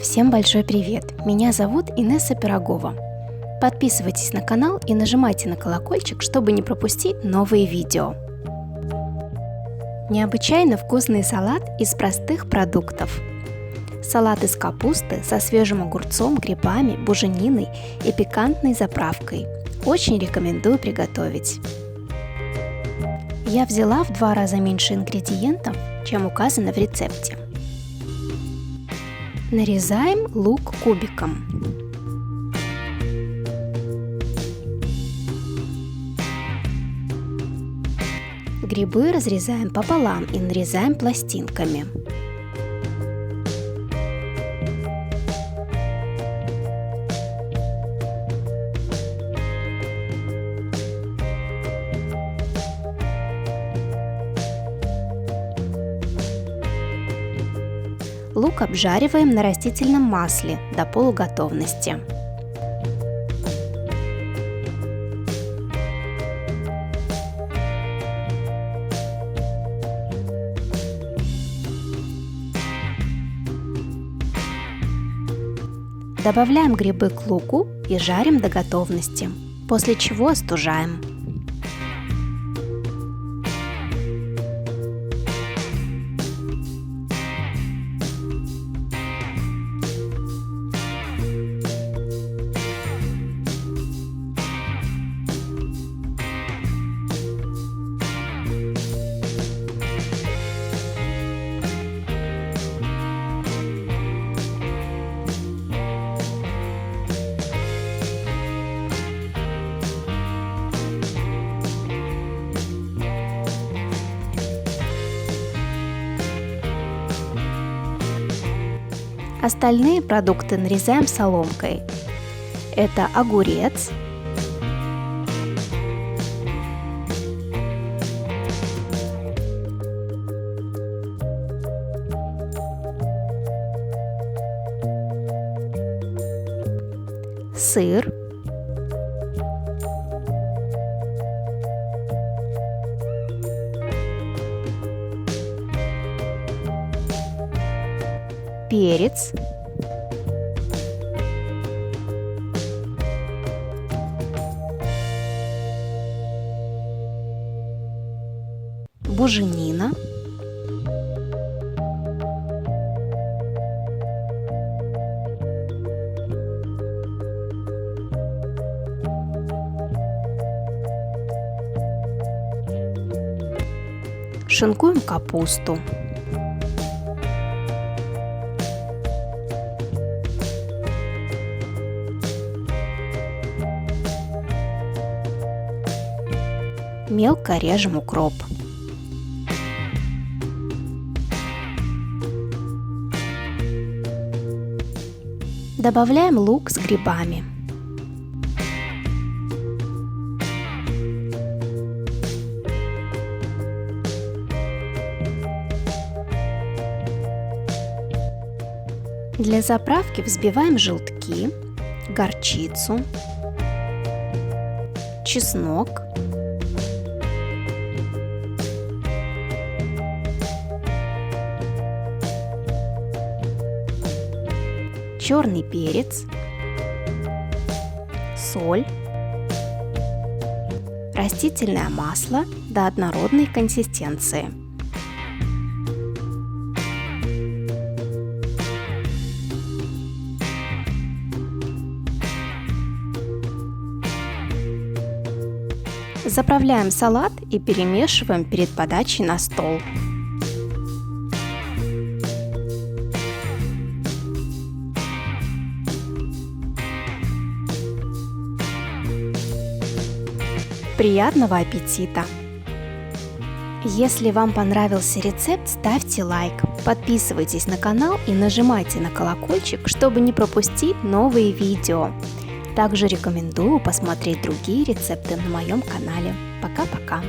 Всем большой привет! Меня зовут Инесса Пирогова. Подписывайтесь на канал и нажимайте на колокольчик, чтобы не пропустить новые видео. Необычайно вкусный салат из простых продуктов. Салат из капусты со свежим огурцом, грибами, бужениной и пикантной заправкой. Очень рекомендую приготовить. Я взяла в 2 раза меньше ингредиентов, чем указано в рецепте. Нарезаем лук кубиком. Грибы разрезаем пополам и нарезаем пластинками. Лук обжариваем на растительном масле до полуготовности. Добавляем грибы к луку и жарим до готовности, после чего остужаем. Остальные продукты нарезаем соломкой. Это огурец, сыр, перец, буженина, шинкуем капусту, мелко режем укроп. Добавляем лук с грибами. Для заправки взбиваем желтки, горчицу, чеснок, черный перец, соль, растительное масло до однородной консистенции. Заправляем салат и перемешиваем перед подачей на стол. Приятного аппетита! Если вам понравился рецепт, ставьте лайк, подписывайтесь на канал и нажимайте на колокольчик, чтобы не пропустить новые видео. Также рекомендую посмотреть другие рецепты на моем канале. Пока-пока!